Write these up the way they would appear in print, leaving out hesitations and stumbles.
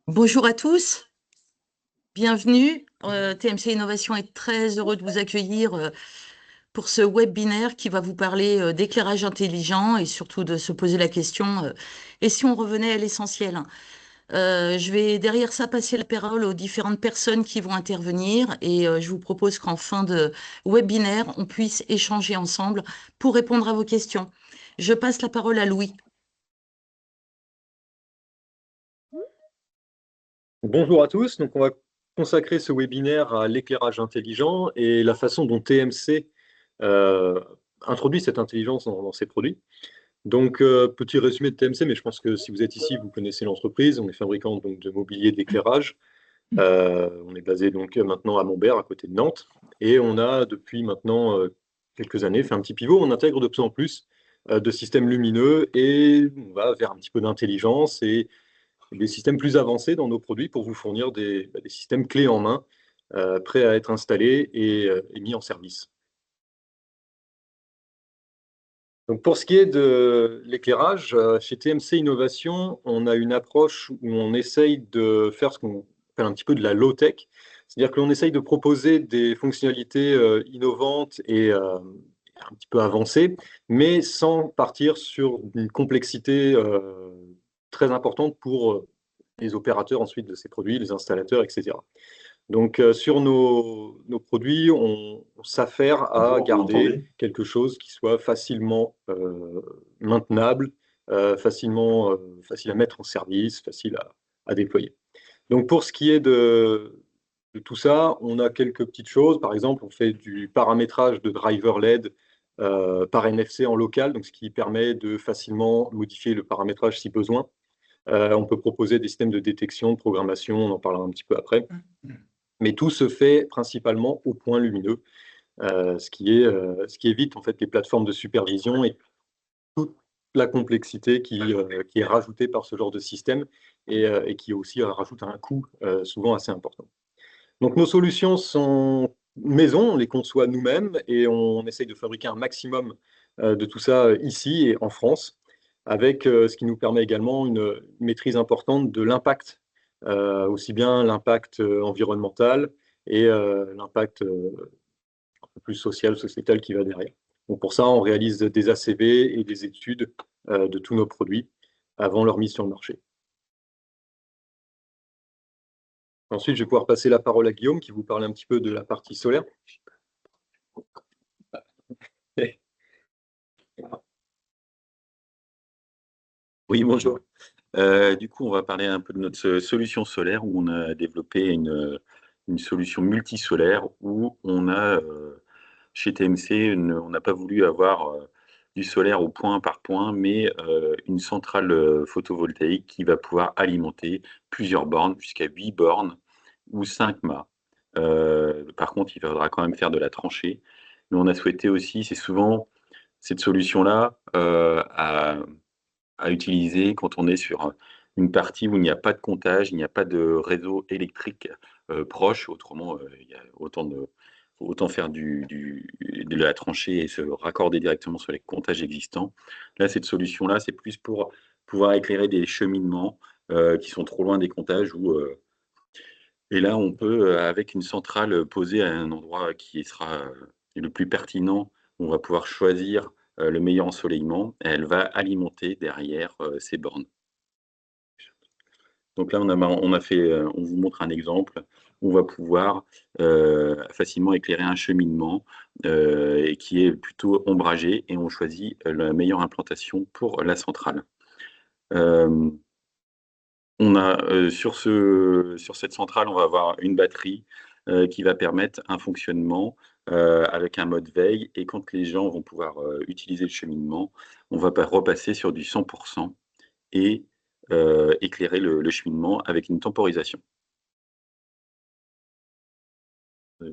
Bonjour à tous, bienvenue. TMC Innovation est très heureux de vous accueillir pour ce webinaire qui va vous parler d'éclairage intelligent et surtout de se poser la question, et si on revenait à l'essentiel? Je vais derrière ça passer la parole aux différentes personnes qui vont intervenir et je vous propose qu'en fin de webinaire, on puisse échanger ensemble pour répondre à vos questions. Je passe la parole à Louis. Bonjour à tous, donc on va consacrer ce webinaire à l'éclairage intelligent et la façon dont TMC euh, introduit cette intelligence dans ses produits. Donc, petit résumé de TMC, mais je pense que si vous êtes ici, vous connaissez l'entreprise. On est fabricant donc, de mobilier d'éclairage. On est basé donc maintenant à Montbert, à côté de Nantes. Et on a depuis maintenant quelques années fait un petit pivot. On intègre de plus en plus de systèmes lumineux et on va vers un petit peu d'intelligence et des systèmes plus avancés dans nos produits pour vous fournir des systèmes clés en main, prêts à être installés et mis en service. Donc pour ce qui est de l'éclairage, chez TMC Innovation, on a une approche où on essaye de faire ce qu'on appelle un petit peu de la low-tech, c'est-à-dire que l'on essaye de proposer des fonctionnalités innovantes et un petit peu avancées, mais sans partir sur une complexité très importante pour les opérateurs ensuite de ces produits, les installateurs, etc. Donc, sur nos produits, on s'affaire à Bonjour, vous garder m'entendez? quelque chose qui soit facilement maintenable, facile à mettre en service, facile à déployer. Donc, pour ce qui est de tout ça, on a quelques petites choses. Par exemple, on fait du paramétrage de driver LED par NFC en local, donc ce qui permet de facilement modifier le paramétrage si besoin. On peut proposer des systèmes de détection, de programmation, on en parlera un petit peu après. Mais tout se fait principalement au point lumineux, ce qui évite en fait les plateformes de supervision et toute la complexité qui est rajoutée par ce genre de système et qui aussi rajoute un coût souvent assez important. Donc nos solutions sont maison, on les conçoit nous-mêmes et on essaye de fabriquer un maximum de tout ça ici et en France, avec ce qui nous permet également une maîtrise importante de l'impact, aussi bien l'impact environnemental et l'impact un peu plus social, sociétal qui va derrière. Donc pour ça, on réalise des ACV et des études de tous nos produits avant leur mise sur le marché. Ensuite, je vais pouvoir passer la parole à Guillaume qui vous parle un petit peu de la partie solaire. Oui, bonjour. Du coup, on va parler un peu de notre solution solaire où on a développé une solution multisolaire où on a, chez TMC, on n'a pas voulu avoir du solaire au point par point, mais une centrale photovoltaïque qui va pouvoir alimenter plusieurs bornes, jusqu'à 8 bornes ou 5 mâts. Par contre, il faudra quand même faire de la tranchée. Mais on a souhaité aussi, c'est souvent cette solution-là à utiliser quand on est sur une partie où il n'y a pas de comptage, il n'y a pas de réseau électrique proche. Autrement, il y a autant faire de la tranchée et se raccorder directement sur les comptages existants. Là, cette solution-là, c'est plus pour pouvoir éclairer des cheminements qui sont trop loin des comptages. Et là, on peut, avec une centrale posée à un endroit qui sera le plus pertinent, on va pouvoir choisir le meilleur ensoleillement. Et elle va alimenter derrière ces bornes. Donc là, on vous montre un exemple où on va pouvoir facilement éclairer un cheminement et qui est plutôt ombragé et on choisit la meilleure implantation pour la centrale. Euh, sur cette centrale, on va avoir une batterie qui va permettre un fonctionnement avec un mode veille. Et quand les gens vont pouvoir utiliser le cheminement, on va repasser sur du 100% et éclairer le cheminement avec une temporisation. Là,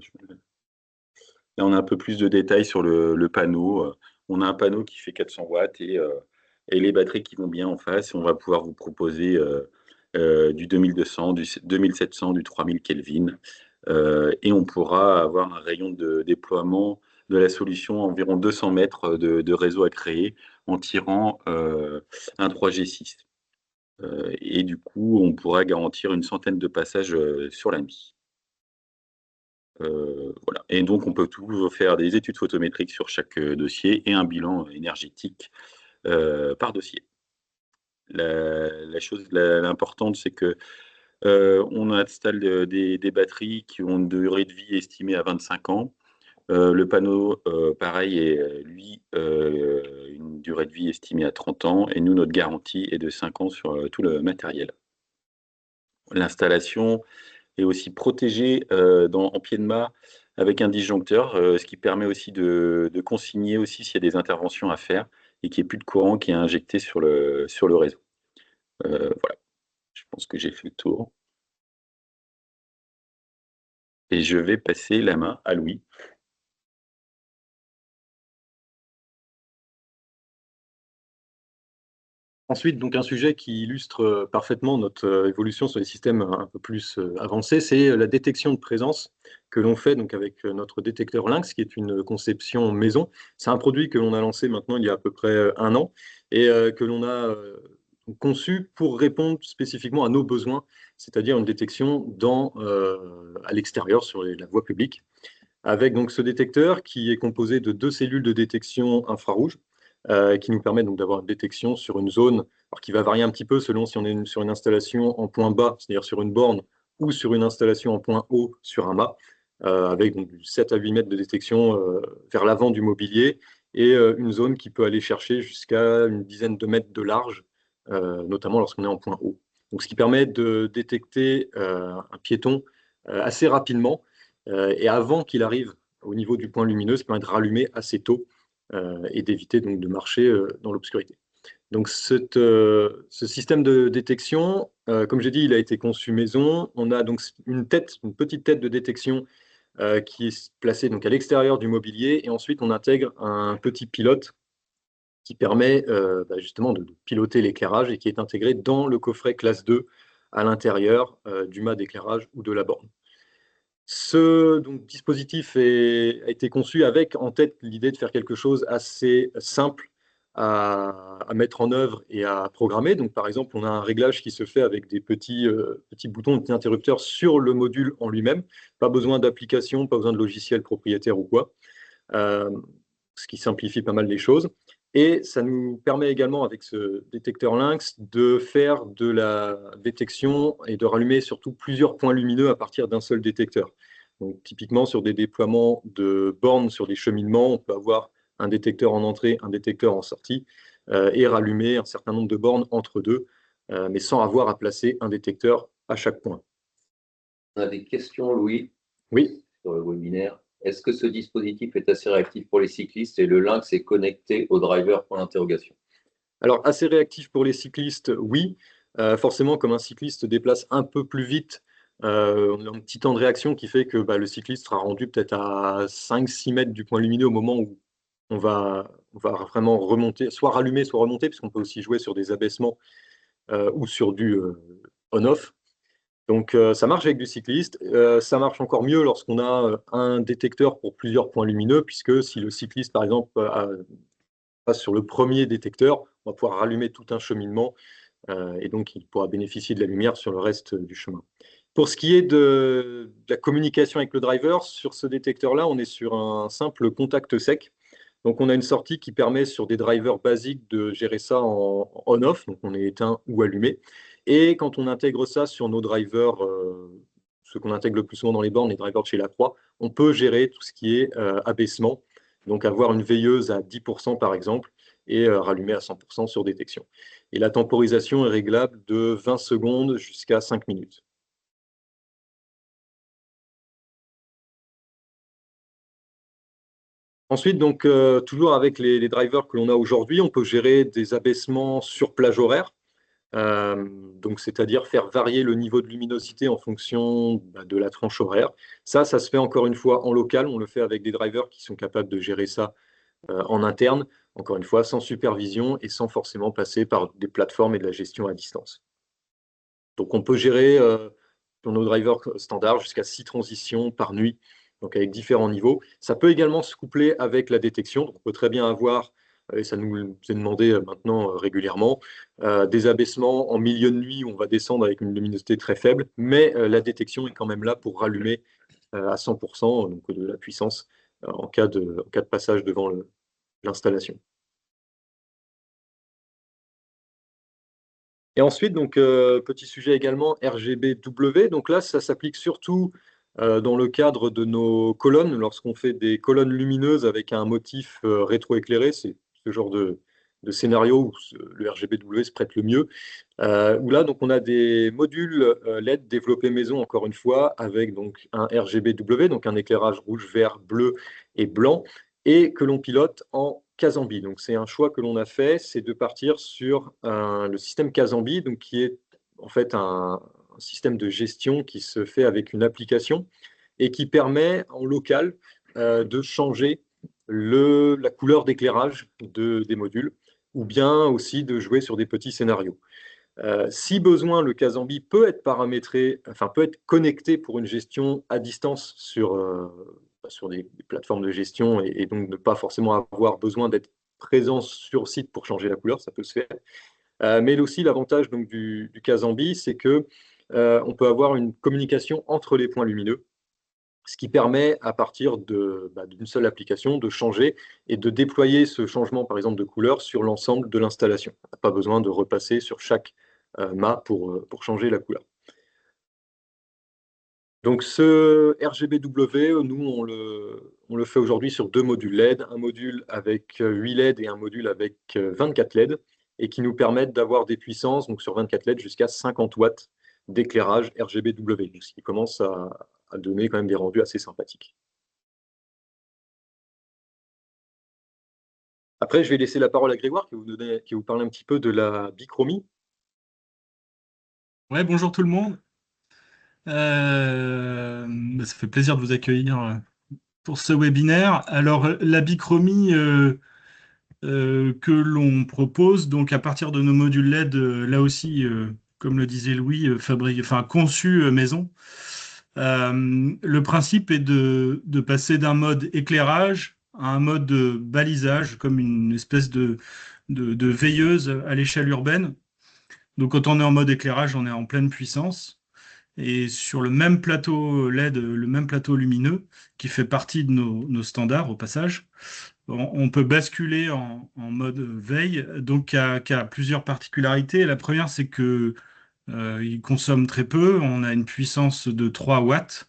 on a un peu plus de détails sur le panneau. On a un panneau qui fait 400 watts et les batteries qui vont bien en face. On va pouvoir vous proposer du 2200, du 2700, du 3000 Kelvin. Et on pourra avoir un rayon de déploiement de la solution environ 200 mètres de réseau à créer en tirant un 3G6. Et du coup, on pourra garantir une centaine de passages sur la nuit. Voilà. Et donc, on peut toujours faire des études photométriques sur chaque dossier et un bilan énergétique par dossier. La chose l'importante, c'est que on installe des batteries qui ont une durée de vie estimée à 25 ans. Le panneau, pareil, est lui une durée de vie estimée à 30 ans. Et nous, notre garantie est de 5 ans sur tout le matériel. L'installation est aussi protégée en pied de mât avec un disjoncteur, ce qui permet aussi de consigner aussi s'il y a des interventions à faire et qu'il n'y ait plus de courant qui est injecté sur le réseau. Voilà, je pense que j'ai fait le tour. Et je vais passer la main à Louis. Ensuite, donc un sujet qui illustre parfaitement notre évolution sur les systèmes un peu plus avancés, c'est la détection de présence que l'on fait donc avec notre détecteur Lynx, qui est une conception maison. C'est un produit que l'on a lancé maintenant il y a à peu près un an et que l'on a conçu pour répondre spécifiquement à nos besoins, c'est-à-dire une détection à l'extérieur sur la voie publique, avec donc ce détecteur qui est composé de 2 cellules de détection infrarouge qui nous permettent donc d'avoir une détection sur une zone alors qui va varier un petit peu selon si on est sur une installation en point bas, c'est-à-dire sur une borne, ou sur une installation en point haut sur un mât, avec donc 7 à 8 mètres de détection vers l'avant du mobilier et une zone qui peut aller chercher jusqu'à une dizaine de mètres de large, notamment lorsqu'on est en point haut. Donc, ce qui permet de détecter un piéton assez rapidement et avant qu'il arrive au niveau du point lumineux, ça permet de rallumer assez tôt et d'éviter donc de marcher dans l'obscurité. Donc ce système de détection, comme j'ai dit, il a été conçu maison. On a donc une petite tête de détection qui est placée donc à l'extérieur du mobilier et ensuite on intègre un petit pilote qui permet justement de piloter l'éclairage et qui est intégré dans le coffret classe 2 à l'intérieur du mât d'éclairage ou de la borne. Ce dispositif a été conçu avec en tête l'idée de faire quelque chose assez simple à mettre en œuvre et à programmer. Donc, par exemple, on a un réglage qui se fait avec des petits boutons, des petits interrupteurs sur le module en lui-même. Pas besoin d'application, pas besoin de logiciel propriétaire ou quoi, euh, ce qui simplifie pas mal les choses. Et ça nous permet également, avec ce détecteur Lynx, de faire de la détection et de rallumer surtout plusieurs points lumineux à partir d'un seul détecteur. Donc, typiquement, sur des déploiements de bornes sur des cheminements, on peut avoir un détecteur en entrée, un détecteur en sortie, et rallumer un certain nombre de bornes entre deux, mais sans avoir à placer un détecteur à chaque point. On a des questions, Louis, Oui. sur le webinaire. Est-ce que ce dispositif est assez réactif pour les cyclistes et le Lynx est connecté au driver pour l'interrogation? Alors, assez réactif pour les cyclistes, oui. Forcément, comme un cycliste se déplace un peu plus vite, on a un petit temps de réaction qui fait que le cycliste sera rendu peut-être à 5-6 mètres du point lumineux au moment où on va vraiment remonter, soit rallumer, soit remonter, puisqu'on peut aussi jouer sur des abaissements ou sur du on-off. Donc, ça marche avec du cycliste. Ça marche encore mieux lorsqu'on a un détecteur pour plusieurs points lumineux, puisque si le cycliste, par exemple, passe sur le premier détecteur, on va pouvoir rallumer tout un cheminement et donc il pourra bénéficier de la lumière sur le reste du chemin. Pour ce qui est de la communication avec le driver, sur ce détecteur-là, on est sur un simple contact sec. Donc on a une sortie qui permet sur des drivers basiques de gérer ça en on-off, donc on est éteint ou allumé. Et quand on intègre ça sur nos drivers, ce qu'on intègre le plus souvent dans les bornes, les drivers de chez Lacroix, on peut gérer tout ce qui est abaissement, donc avoir une veilleuse à 10% par exemple, et rallumer à 100% sur détection. Et la temporisation est réglable de 20 secondes jusqu'à 5 minutes. Ensuite, donc, toujours avec les drivers que l'on a aujourd'hui, on peut gérer des abaissements sur plage horaire. Donc, c'est-à-dire faire varier le niveau de luminosité en fonction de la tranche horaire. Ça se fait encore une fois en local. On le fait avec des drivers qui sont capables de gérer ça en interne, encore une fois, sans supervision et sans forcément passer par des plateformes et de la gestion à distance. Donc, on peut gérer pour nos drivers standards jusqu'à 6 transitions par nuit, donc avec différents niveaux. Ça peut également se coupler avec la détection. Donc, on peut très bien avoir et ça nous est demandé maintenant régulièrement, des abaissements en milieu de nuit où on va descendre avec une luminosité très faible, mais la détection est quand même là pour rallumer à 100%, donc de la puissance en cas de passage devant l'installation. Et ensuite, donc, petit sujet également, RGBW. Donc là, ça s'applique surtout dans le cadre de nos colonnes, lorsqu'on fait des colonnes lumineuses avec un motif rétroéclairé. C'est ce genre de scénario où le RGBW se prête le mieux. Où là, donc, on a des modules LED développés maison, encore une fois, avec donc, un RGBW, donc un éclairage rouge, vert, bleu et blanc, et que l'on pilote en Kazambi. Donc, c'est un choix que l'on a fait, c'est de partir sur le système Kazambi, donc, qui est en fait un système de gestion qui se fait avec une application et qui permet en local de changer la couleur d'éclairage des modules, ou bien aussi de jouer sur des petits scénarios. Si besoin, le Kazambi peut être paramétré, enfin peut être connecté pour une gestion à distance sur des plateformes de gestion et donc ne pas forcément avoir besoin d'être présent sur site pour changer la couleur, ça peut se faire. Mais aussi l'avantage donc du Kazambi, c'est que on peut avoir une communication entre les points lumineux, ce qui permet à partir d'une seule application de changer et de déployer ce changement par exemple de couleur sur l'ensemble de l'installation. On n'a pas besoin de repasser sur chaque mât pour changer la couleur. Donc ce RGBW, nous on le fait aujourd'hui sur 2 modules LED, un module avec 8 LED et un module avec 24 LED, et qui nous permettent d'avoir des puissances, donc sur 24 LED, jusqu'à 50 watts d'éclairage RGBW, ce qui commence à donner quand même des rendus assez sympathiques. Après, je vais laisser la parole à Grégoire qui va vous parler un petit peu de la bichromie. Ouais, bonjour tout le monde. Ça fait plaisir de vous accueillir pour ce webinaire. Alors, la bichromie que l'on propose, donc à partir de nos modules LED, là aussi, comme le disait Louis, conçus maison. Le principe est de passer d'un mode éclairage à un mode de balisage, comme une espèce de veilleuse à l'échelle urbaine. Donc, quand on est en mode éclairage, on est en pleine puissance. Et sur le même plateau LED, le même plateau lumineux, qui fait partie de nos standards au passage, on peut basculer en mode veille, donc qui a plusieurs particularités. La première, c'est que il consomme très peu. On a une puissance de 3 watts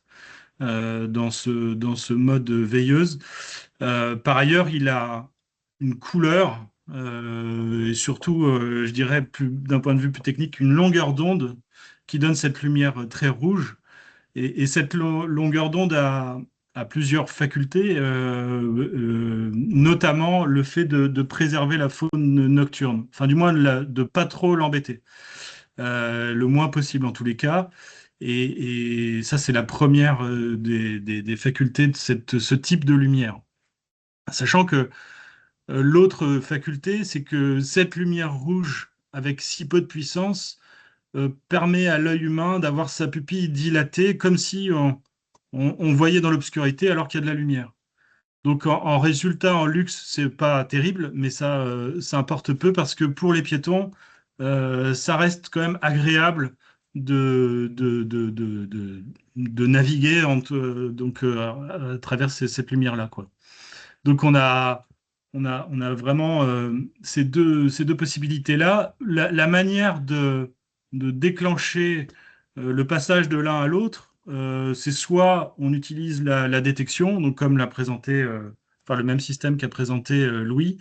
dans ce mode veilleuse. Par ailleurs, il a une couleur et surtout, je dirais, d'un point de vue plus technique, une longueur d'onde qui donne cette lumière très rouge. Et cette longueur d'onde a plusieurs facultés, notamment le fait de préserver la faune nocturne, enfin du moins de pas trop l'embêter, le moins possible en tous les cas. Et ça, c'est la première des facultés de ce type de lumière. Sachant que l'autre faculté, c'est que cette lumière rouge, avec si peu de puissance, permet à l'œil humain d'avoir sa pupille dilatée comme si on voyait dans l'obscurité alors qu'il y a de la lumière. Donc en résultat, en luxe, c'est pas terrible, mais ça importe peu parce que pour les piétons, ça reste quand même agréable de naviguer à travers cette lumière-là, quoi. Donc on a vraiment ces deux possibilités-là. La manière de déclencher le passage de l'un à l'autre, c'est soit on utilise la détection, donc comme l'a présenté, le même système qu'a présenté Louis,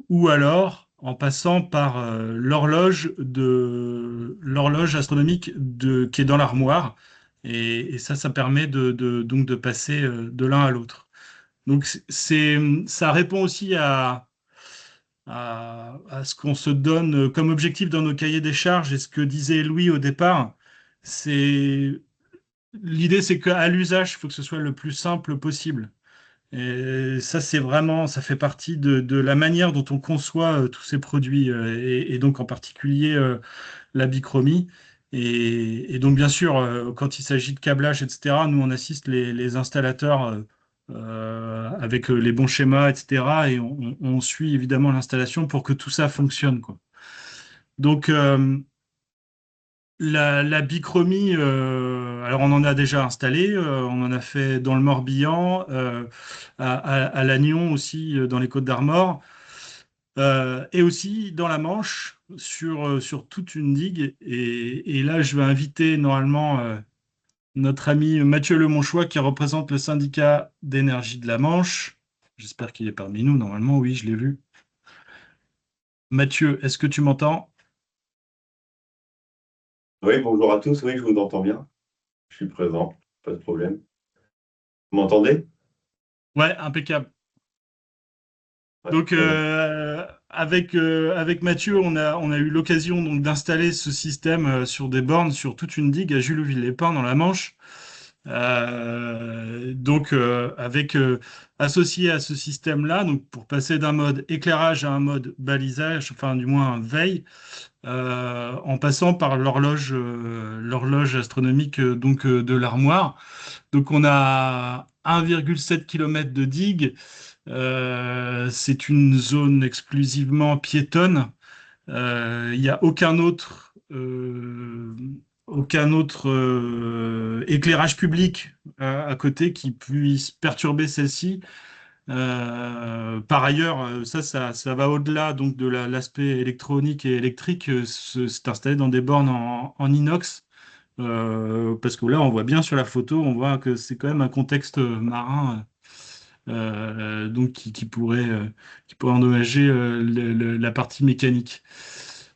ou alors en passant par l'horloge astronomique qui est dans l'armoire, et ça permet donc de passer de l'un à l'autre. Donc ça répond aussi à ce qu'on se donne comme objectif dans nos cahiers des charges, et ce que disait Louis au départ. L'idée, c'est qu'à l'usage, il faut que ce soit le plus simple possible. Et ça, ça fait partie de la manière dont on conçoit tous ces produits, et donc en particulier la bichromie. Et donc, bien sûr, quand il s'agit de câblage, etc., nous, on assiste les installateurs avec les bons schémas, etc. Et on suit évidemment l'installation pour que tout ça fonctionne, quoi. Donc, la bichromie, alors on en a déjà installé, on en a fait dans le Morbihan, à Lannion aussi, dans les Côtes-d'Armor, et aussi dans la Manche, sur toute une digue. Et là, je vais inviter normalement notre ami Mathieu Lemonchois, qui représente le syndicat d'énergie de la Manche. J'espère qu'il est parmi nous, normalement, oui, je l'ai vu. Mathieu, est-ce que tu m'entends? Oui, bonjour à tous. Oui, je vous entends bien. Je suis présent, pas de problème. Vous m'entendez? Ouais, impeccable. Ouais, Donc, très bien. avec Mathieu, on a eu l'occasion donc d'installer ce système sur des bornes sur toute une digue à Julouville-les-Pins dans la Manche. Associé à ce système-là, donc pour passer d'un mode éclairage à un mode balisage, enfin du moins veille, en passant par l'horloge astronomique de l'armoire. Donc on a 1,7 km de digue. C'est une zone exclusivement piétonne. Il n'y a aucun autre éclairage public à côté qui puisse perturber celle-ci. Par ailleurs, ça va au-delà donc de l'aspect électronique et électrique. C'est installé dans des bornes en inox. Parce que là, on voit bien sur la photo, on voit que c'est quand même un contexte marin, donc qui pourrait endommager la partie mécanique.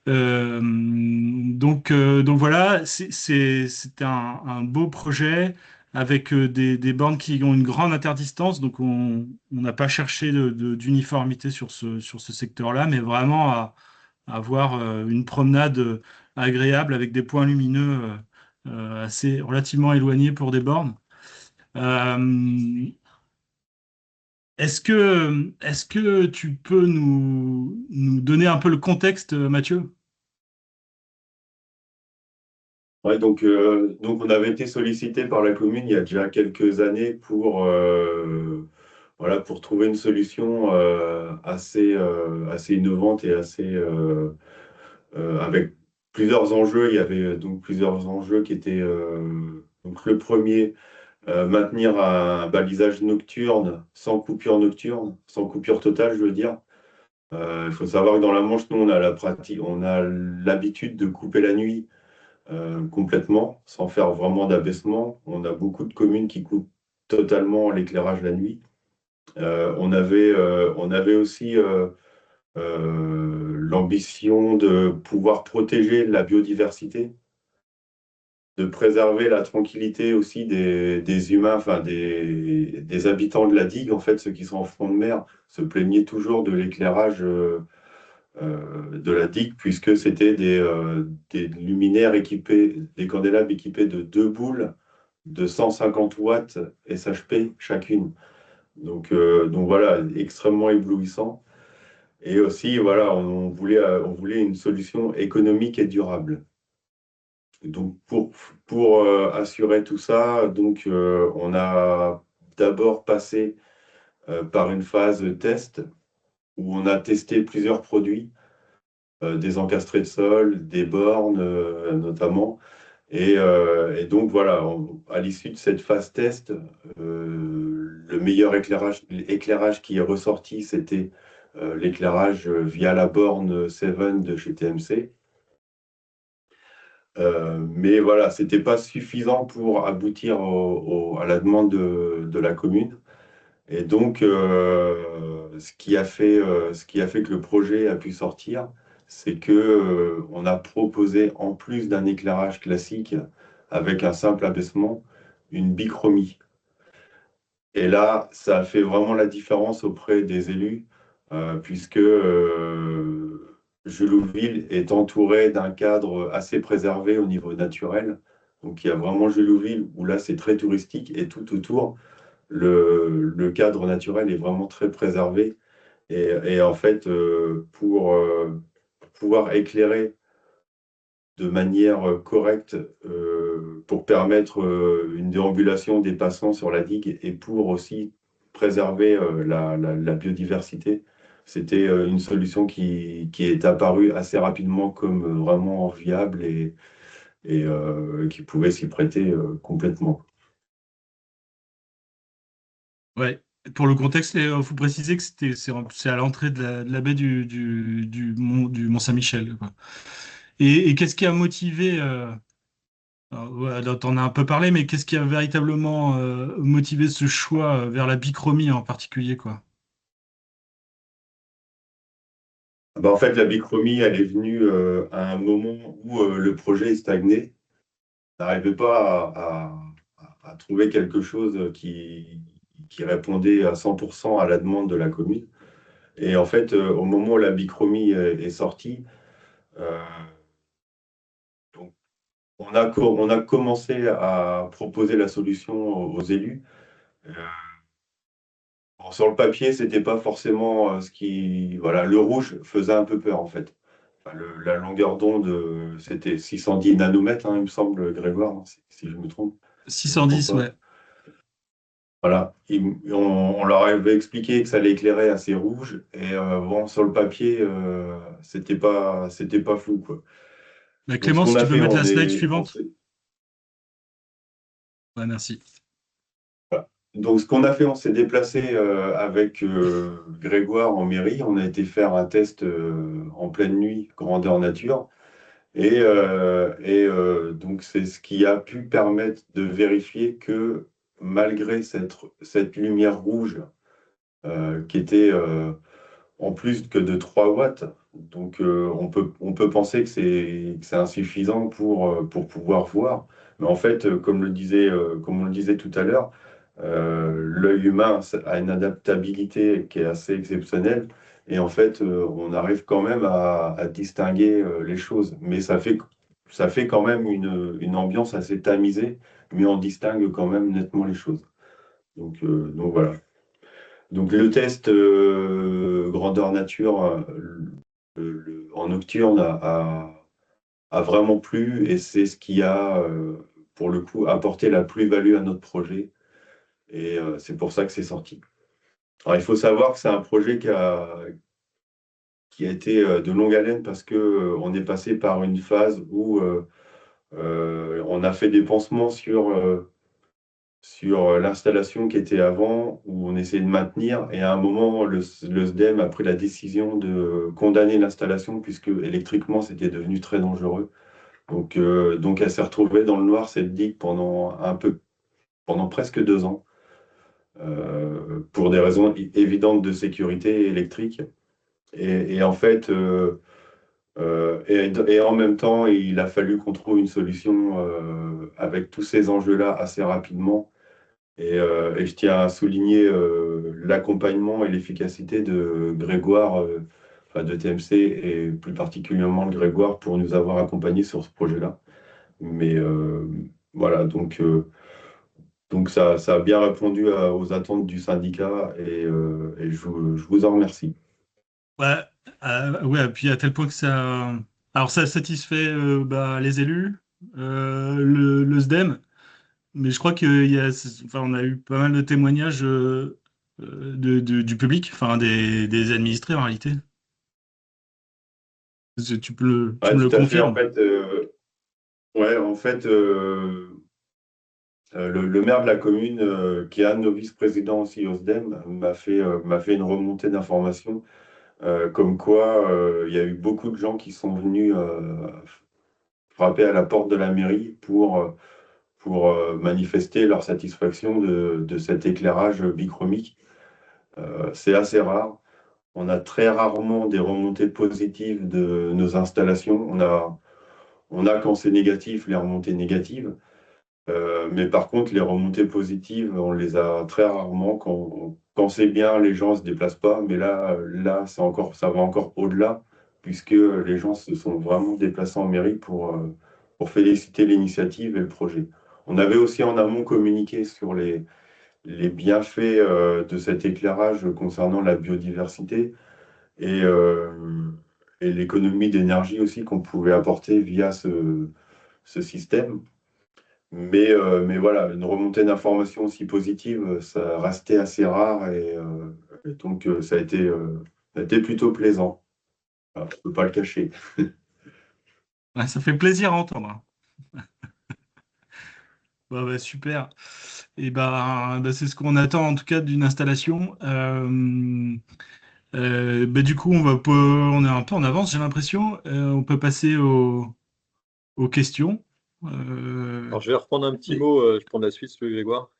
Donc voilà, c'était un beau projet avec des bornes qui ont une grande interdistance. Donc on n'a pas cherché d'uniformité sur ce secteur-là, mais vraiment à avoir une promenade agréable avec des points lumineux assez relativement éloignés pour des bornes. Euh, est-ce que tu peux nous donner un peu le contexte, Mathieu? Ouais, donc on avait été sollicité par la commune il y a déjà quelques années voilà, pour trouver une solution assez innovante et avec plusieurs enjeux. Il y avait donc plusieurs enjeux qui étaient donc le premier, maintenir un balisage nocturne sans coupure nocturne, sans coupure totale, je veux dire. Il faut savoir que dans la Manche, nous, on a l'habitude de couper la nuit complètement, sans faire vraiment d'abaissement. On a beaucoup de communes qui coupent totalement l'éclairage la nuit. On avait aussi l'ambition de pouvoir protéger la biodiversité, de préserver la tranquillité aussi des humains, enfin des habitants de la digue. En fait, ceux qui sont en front de mer se plaignaient toujours de l'éclairage de la digue, puisque c'était des luminaires équipés, des candélabres équipés de 2 boules de 150 watts SHP chacune. Donc voilà, extrêmement éblouissant. Et aussi, voilà, on voulait une solution économique et durable. Donc pour assurer tout ça, on a d'abord passé par une phase test où on a testé plusieurs produits, des encastrés de sol, des bornes notamment. Et donc voilà, à l'issue de cette phase test, le meilleur éclairage qui est ressorti, c'était l'éclairage via la borne 7 de chez TMC. Mais voilà, c'était pas suffisant pour aboutir à la demande de la commune. Et donc, ce qui a fait que le projet a pu sortir, c'est que, on a proposé, en plus d'un éclairage classique avec un simple abaissement, une bichromie. Et là, ça a fait vraiment la différence auprès des élus, puisque Julouville est entouré d'un cadre assez préservé au niveau naturel. Donc il y a vraiment Julouville où là c'est très touristique, et tout autour, le cadre naturel est vraiment très préservé. Et en fait, pour pouvoir éclairer de manière correcte, pour permettre une déambulation des passants sur la digue, et pour aussi préserver la biodiversité. C'était une solution qui est apparue assez rapidement comme vraiment viable et qui pouvait s'y prêter complètement. Ouais. Pour le contexte, il faut préciser que c'est à l'entrée de la baie du Mont-Saint-Michel, quoi. Et qu'est-ce qui a motivé, ouais, t'en as un peu parlé, mais qu'est-ce qui a véritablement motivé ce choix vers la bichromie en particulier, quoi? Bah, en fait, la bichromie, elle est venue à un moment où le projet est stagné. On n'arrivait pas à trouver quelque chose qui répondait à 100% à la demande de la commune. Et en fait, au moment où la bichromie est sortie, euh, donc, on a commencé à proposer la solution aux élus. Euh, bon, sur le papier, c'était pas forcément ce qui. Voilà, le rouge faisait un peu peur, en fait. Enfin, la longueur d'onde, c'était 610 nanomètres, hein, il me semble, Grégoire, hein, si je me trompe. Je me trompe 610, pas. ouais. Voilà, on leur avait expliqué que ça allait éclairer assez rouge, et bon, sur le papier, c'était pas flou, quoi. Bah, Donc, ce Clément, qu'on si a tu peux fait, mettre la slide on suivante. s'est- Ouais, merci. voilà. Donc, ce qu'on a fait, on s'est déplacé avec Grégoire en mairie. On a été faire un test en pleine nuit, grandeur nature. Donc, c'est ce qui a pu permettre de vérifier que malgré cette lumière rouge qui était en plus que de 3 watts, donc on peut penser que c'est insuffisant pour pouvoir voir. Mais en fait, comme on le disait tout à l'heure, l'œil humain a une adaptabilité qui est assez exceptionnelle. Et en fait, on arrive quand même à distinguer les choses. Mais ça fait quand même une ambiance assez tamisée, mais on distingue quand même nettement les choses. Donc voilà. Donc le test grandeur nature en nocturne a vraiment plu et c'est ce qui a, pour le coup, apporté la plus-value à notre projet. Et c'est pour ça que c'est sorti. Alors, il faut savoir que c'est un projet qui a été de longue haleine parce que on est passé par une phase où on a fait des pansements sur l'installation qui était avant, où on essayait de maintenir. Et à un moment, le SDEM a pris la décision de condamner l'installation puisque électriquement, c'était devenu très dangereux. Donc elle s'est retrouvée dans le noir, cette digue, pendant presque 2 ans. Pour des raisons évidentes de sécurité électrique. Et en fait, et en même temps, il a fallu qu'on trouve une solution avec tous ces enjeux-là assez rapidement. Et je tiens à souligner l'accompagnement et l'efficacité de Grégoire, enfin de TMC, et plus particulièrement de Grégoire pour nous avoir accompagnés sur ce projet-là. Mais voilà, donc ça a bien répondu aux attentes du syndicat et je vous en remercie. Ouais, ouais, puis à tel point que ça. Alors, ça satisfait bah, les élus, le SDEM, mais je crois enfin, on a eu pas mal de témoignages du public, enfin des administrés en réalité. Tu Ouais, me le tout à fait. confirmes? Ouais, en fait le maire de la commune, qui est un de nos vice-présidents aussi au SDEM, m'a fait une remontée d'informations comme quoi il y a eu beaucoup de gens qui sont venus frapper à la porte de la mairie pour manifester leur satisfaction de cet éclairage bichromique. C'est assez rare. On a très rarement des remontées positives de nos installations. On a quand c'est négatif, les remontées négatives. Mais par contre, les remontées positives, on les a très rarement. Quand c'est bien, les gens ne se déplacent pas. Mais là ça va encore au-delà, puisque les gens se sont vraiment déplacés en mairie pour féliciter l'initiative et le projet. On avait aussi en amont communiqué sur les bienfaits de cet éclairage concernant la biodiversité et, euh, et l'économie d'énergie aussi qu'on pouvait apporter via ce système. Mais voilà, une remontée d'informations aussi positive, ça restait assez rare et donc ça a été plutôt plaisant. Voilà, je ne peux pas le cacher. Ouais, ça fait plaisir à entendre. Super. Et c'est ce qu'on attend en tout cas d'une installation. Du coup, on est un peu en avance, j'ai l'impression. On peut passer aux questions. Euh, Alors, je vais reprendre un petit et- mot, je prends la suite, celui de Grégoire.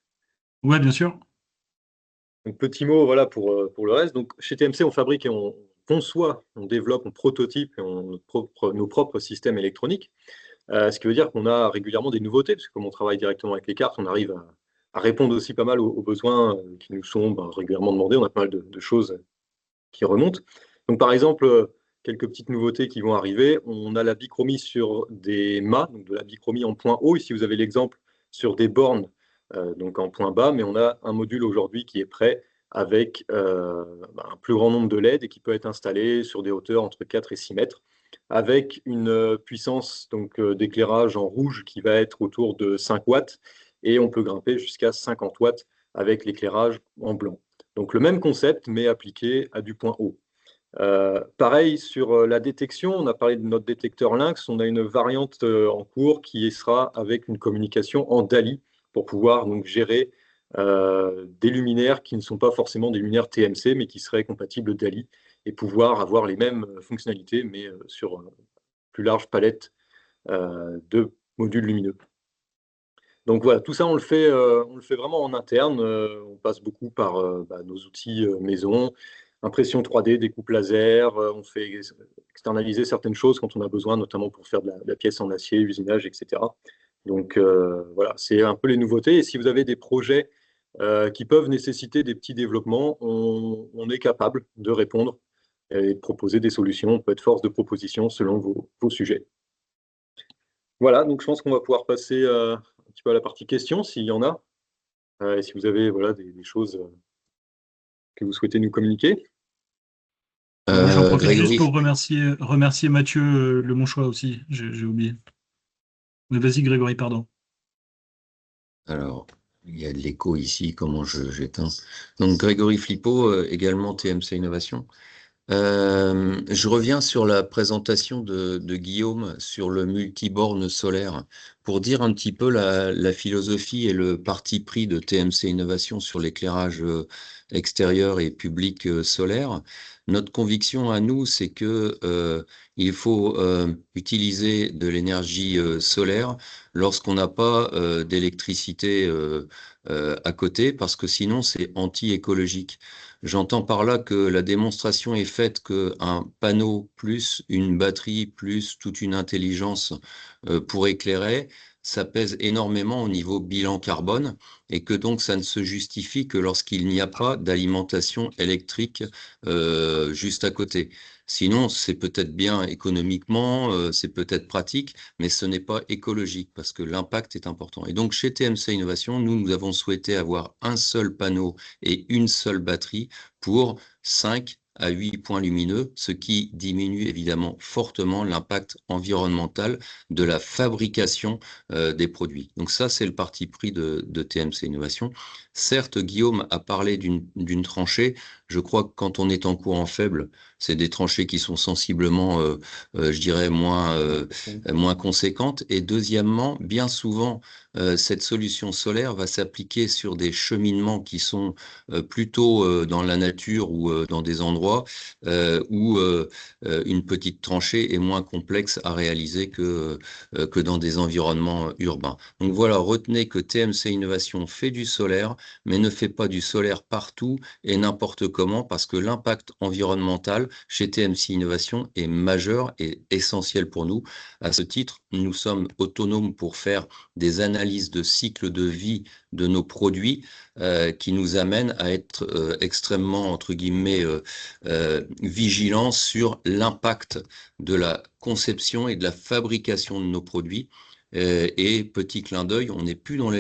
Ouais, bien sûr. Donc, petit mot, voilà, pour le reste. Donc, chez TMC, on fabrique et on conçoit, on développe, on prototype et nos propres systèmes électroniques. Ce qui veut dire qu'on a régulièrement des nouveautés, parce que comme on travaille directement avec les cartes, on arrive à répondre aussi pas mal aux besoins qui nous sont régulièrement demandés. On a pas mal de choses qui remontent. Donc, par exemple, quelques petites nouveautés qui vont arriver. On a la bichromie sur des mâts, donc de la bichromie en point haut. Ici, vous avez l'exemple sur des bornes, donc en point bas, mais on a un module aujourd'hui qui est prêt avec un plus grand nombre de LED et qui peut être installé sur des hauteurs entre 4 et 6 mètres, avec une puissance d'éclairage en rouge qui va être autour de 5 watts, et on peut grimper jusqu'à 50 watts avec l'éclairage en blanc. Donc le même concept, mais appliqué à du point haut. Pareil sur la détection, on a parlé de notre détecteur Lynx, on a une variante en cours qui sera avec une communication en DALI pour pouvoir donc gérer des luminaires qui ne sont pas forcément des luminaires TMC, mais qui seraient compatibles DALI et pouvoir avoir les mêmes fonctionnalités, mais sur une plus large palette de modules lumineux. Donc voilà, tout ça, on le fait vraiment en interne. On passe beaucoup par nos outils maison, impression 3D, découpe laser. On fait externaliser certaines choses quand on a besoin, notamment pour faire de la pièce en acier, usinage, etc. Donc voilà, c'est un peu les nouveautés. Et si vous avez des projets qui peuvent nécessiter des petits développements, on est capable de répondre et de proposer des solutions. On peut être force de proposition selon vos sujets. Voilà, donc je pense qu'on va pouvoir passer un petit peu à la partie questions, s'il y en a, et si vous avez voilà, des choses que vous souhaitez nous communiquer. Moi, j'en profite juste Grégory, pour remercier Mathieu Le Monchois aussi. J'ai oublié. Mais vas-y, Grégory, pardon. alors, il y a de l'écho ici, comment j'éteins? Donc, Grégory Flippo, également TMC Innovation. Je reviens sur la présentation de Guillaume sur le multiborne solaire pour dire un petit peu la philosophie et le parti pris de TMC Innovation sur l'éclairage extérieur et public solaire. Notre conviction à nous, c'est que il faut utiliser de l'énergie solaire lorsqu'on n'a pas d'électricité à côté, parce que sinon c'est anti-écologique. J'entends par là que la démonstration est faite qu'un panneau plus une batterie plus toute une intelligence pour éclairer, ça pèse énormément au niveau bilan carbone et que donc ça ne se justifie que lorsqu'il n'y a pas d'alimentation électrique juste à côté. Sinon, c'est peut-être bien économiquement, c'est peut-être pratique, mais ce n'est pas écologique parce que l'impact est important. Et donc, chez TMC Innovation, nous avons souhaité avoir un seul panneau et une seule batterie pour 5 à 8 points lumineux, ce qui diminue évidemment fortement l'impact environnemental de la fabrication des produits. Donc ça, c'est le parti pris de TMC Innovation. Certes, Guillaume a parlé d'une tranchée. Je crois que quand on est en courant faible, c'est des tranchées qui sont sensiblement, je dirais, moins conséquentes. Et deuxièmement, bien souvent, cette solution solaire va s'appliquer sur des cheminements qui sont plutôt dans la nature ou dans des endroits où une petite tranchée est moins complexe à réaliser que dans des environnements urbains. Donc voilà, retenez que TMC Innovation fait du solaire, mais ne fait pas du solaire partout et n'importe comment, parce que l'impact environnemental chez TMC Innovation est majeur et essentiel pour nous. À ce titre, nous sommes autonomes pour faire des analyses de cycle de vie de nos produits qui nous amènent à être extrêmement, entre guillemets, vigilants sur l'impact de la conception et de la fabrication de nos produits. Et petit clin d'œil, on n'est plus dans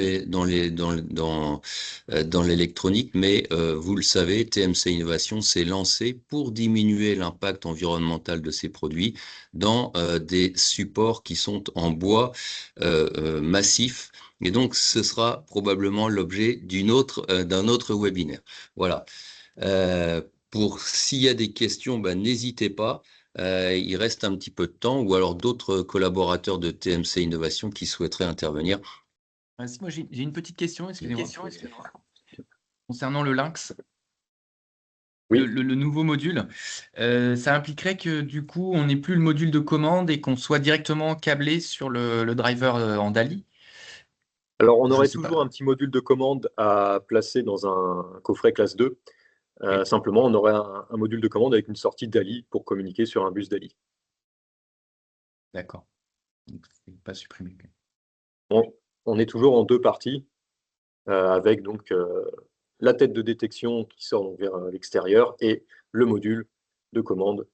l'électronique, mais vous le savez, TMC Innovation s'est lancé pour diminuer l'impact environnemental de ses produits dans des supports qui sont en bois massif. Et donc, ce sera probablement l'objet d'un autre webinaire. Voilà. Pour s'il y a des questions, ben, n'hésitez pas. Il reste un petit peu de temps, ou alors d'autres collaborateurs de TMC Innovation qui souhaiteraient intervenir. Moi, j'ai une petite question, excusez-moi. Concernant le Lynx, Oui. le nouveau module, ça impliquerait que du coup, on n'ait plus le module de commande et qu'on soit directement câblé sur le driver en DALI. Alors, on Je aurait sais toujours pas. un petit module de commande à placer dans un coffret classe 2. Simplement, on aurait un module de commande avec une sortie DALI pour communiquer sur un bus DALI. D'accord. Donc, c'est pas supprimé. On est toujours en deux parties, avec donc la tête de détection qui sort donc vers l'extérieur et le module de commande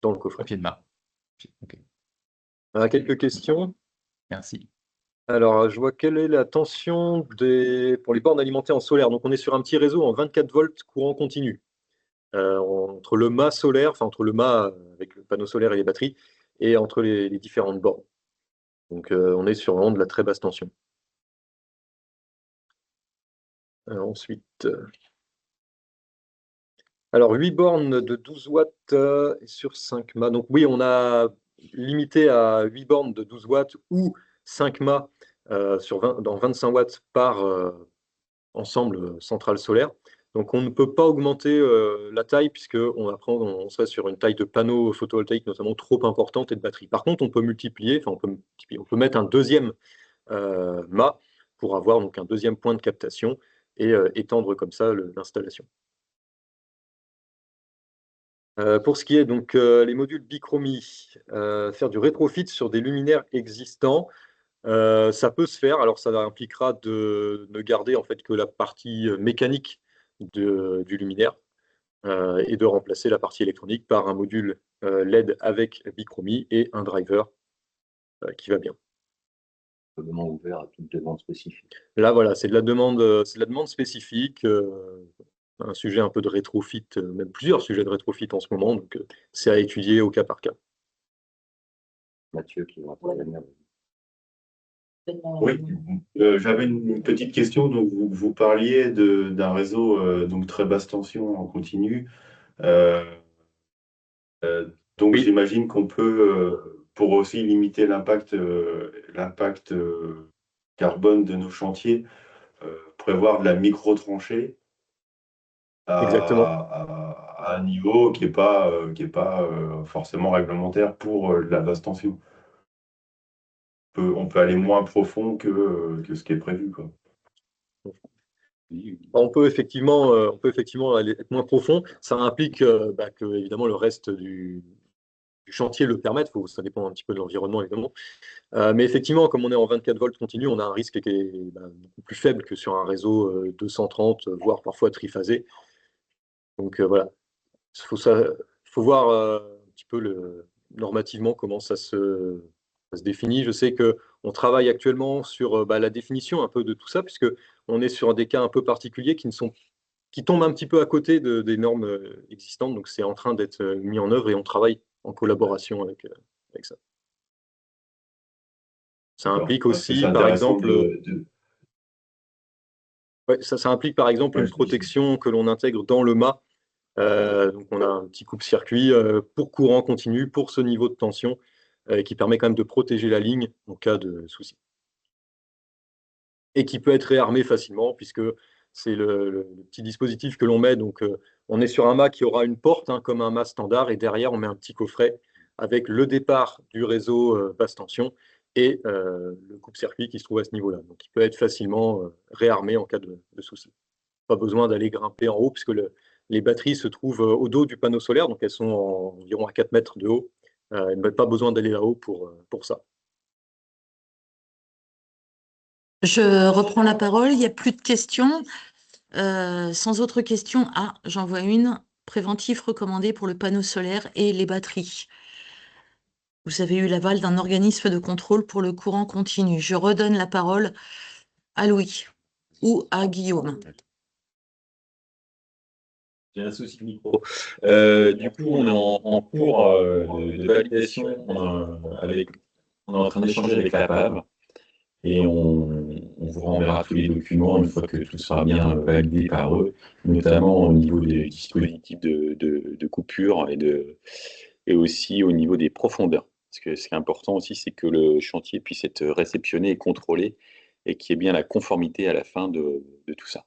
dans le coffret. Au pied de mât. Ok, Quelques questions. merci. Alors, je vois quelle est la tension pour les bornes alimentées en solaire. Donc, on est sur un petit réseau en 24 volts courant continu. Entre le mât solaire, enfin entre le mât avec le panneau solaire et les batteries, et entre les différentes bornes. Donc, on est sur vraiment de la très basse tension. Ensuite, alors 8 bornes de 12 watts sur 5 mâts. Donc oui, on a limité à 8 bornes de 12 watts ou 5 mâts dans 25 watts par ensemble centrale solaire. Donc on ne peut pas augmenter la taille puisque on serait sur une taille de panneau photovoltaïque notamment trop importante et de batterie. Par contre, on peut multiplier, on peut mettre un deuxième mât pour avoir donc un deuxième point de captation et étendre comme ça l'installation. Pour ce qui est donc les modules bichromie, faire du rétrofit sur des luminaires existants, ça peut se faire. Alors ça impliquera de ne garder en fait que la partie mécanique du luminaire et de remplacer la partie électronique par un module LED avec bichromie et un driver qui va bien. Probablement ouvert à toute demande spécifique. Là voilà, c'est de la demande spécifique. Un sujet un peu de rétrofit, même plusieurs sujets de rétrofit en ce moment, donc c'est à étudier au cas par cas. Mathieu qui va intervenir. Oui, j'avais une petite question. Donc, vous parliez d'un réseau donc très basse tension en continu. Donc, Oui. j'imagine qu'on peut, pour aussi limiter l'impact carbone de nos chantiers, prévoir de la micro-tranchée Exactement. à un niveau qui est pas forcément réglementaire pour la basse tension. On peut aller moins profond que ce qui est prévu, quoi. On peut effectivement être moins profond. Ça implique que évidemment le reste du chantier le permette. Ça dépend un petit peu de l'environnement évidemment. Mais effectivement, comme on est en 24 volts continu, on a un risque qui est beaucoup plus faible que sur un réseau 230, voire parfois triphasé. Donc voilà, faut voir un petit peu normativement comment ça se définit. Je sais qu'on travaille actuellement sur la définition un peu de tout ça, puisque on est sur des cas un peu particuliers qui tombent un petit peu à côté des normes existantes. Donc c'est en train d'être mis en œuvre et on travaille en collaboration avec ça. Ça implique aussi, par exemple, ça implique par exemple une protection que l'on intègre dans le mât. Donc on a un petit coupe-circuit pour courant continu, pour ce niveau de tension, qui permet quand même de protéger la ligne en cas de souci. Et qui peut être réarmé facilement, puisque c'est le petit dispositif que l'on met. Donc on est sur un mât qui aura une porte, comme un mât standard, et derrière on met un petit coffret avec le départ du réseau basse tension et le coupe-circuit qui se trouve à ce niveau-là. Donc il peut être facilement réarmé en cas de souci. Pas besoin d'aller grimper en haut, puisque les batteries se trouvent au dos du panneau solaire, donc elles sont environ à 4 mètres de haut. Elles n'ont pas besoin d'aller là-haut pour ça. Je reprends la parole. Il n'y a plus de questions. Sans autre question, j'en vois une. Préventif recommandé pour le panneau solaire et les batteries. vous avez eu l'aval d'un organisme de contrôle pour le courant continu. Je redonne la parole à Louis ou à Guillaume. J'ai un souci de micro. Du coup, on est en cours de validation. On est en train d'échanger avec la PAV et on vous renverra tous les documents une fois que tout sera bien validé par eux, notamment au niveau des dispositifs de coupure et aussi au niveau des profondeurs. Parce que ce qui est important aussi, c'est que le chantier puisse être réceptionné et contrôlé et qu'il y ait bien la conformité à la fin de tout ça.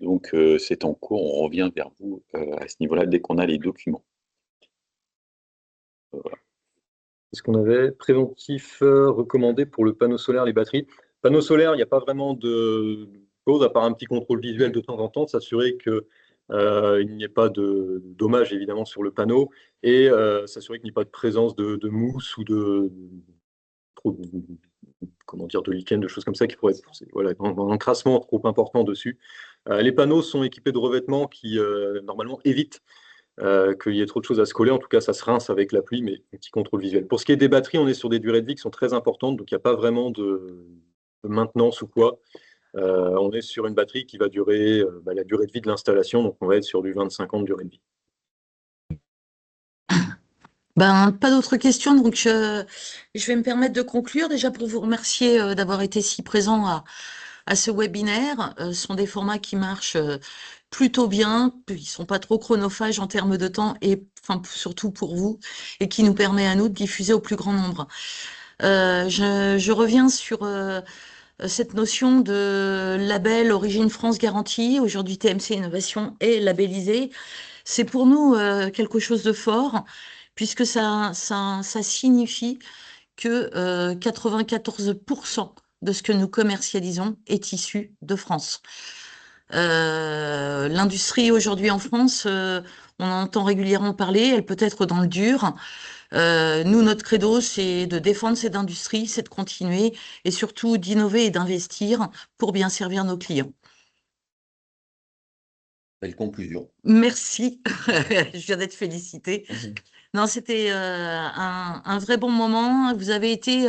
Donc, c'est en cours, on revient vers vous à ce niveau-là dès qu'on a les documents. Voilà. Est-ce qu'on avait préventif recommandé pour le panneau solaire, les batteries? Panneau solaire, il n'y a pas vraiment de cause, à part un petit contrôle visuel de temps en temps, de s'assurer qu'il n'y ait pas de dommages évidemment sur le panneau et s'assurer qu'il n'y ait pas de présence de mousse ou comment dire, de lichen, de choses comme ça qui pourraient être, voilà, un encrassement trop important dessus. Les panneaux sont équipés de revêtements qui normalement évitent qu'il y ait trop de choses à se coller. En tout cas, ça se rince avec la pluie, mais un petit contrôle visuel. Pour ce qui est des batteries, on est sur des durées de vie qui sont très importantes, donc il n'y a pas vraiment de maintenance ou quoi. On est sur une batterie qui va durer la durée de vie de l'installation, donc on va être sur du 25 ans de durée de vie. Pas d'autres questions, donc je vais me permettre de conclure déjà pour vous remercier d'avoir été si présent à ce webinaire. Ce sont des formats qui marchent plutôt bien, ils sont pas trop chronophages en termes de temps et enfin surtout pour vous et qui nous permet à nous de diffuser au plus grand nombre. Je reviens sur cette notion de label Origine France Garantie. Aujourd'hui, TMC Innovation est labellisé. C'est pour nous quelque chose de fort, puisque ça signifie que 94% de ce que nous commercialisons est issu de France. L'industrie aujourd'hui en France, on en entend régulièrement parler, elle peut être dans le dur. Nous, notre credo, c'est de défendre cette industrie, c'est de continuer et surtout d'innover et d'investir pour bien servir nos clients. Belle conclusion. Merci, je viens d'être félicitée. Non, c'était un vrai bon moment. Vous avez été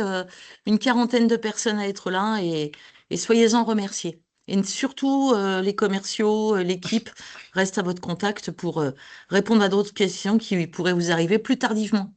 une quarantaine de personnes à être là et soyez-en remerciés. Et surtout, les commerciaux, l'équipe reste à votre contact pour répondre à d'autres questions qui pourraient vous arriver plus tardivement.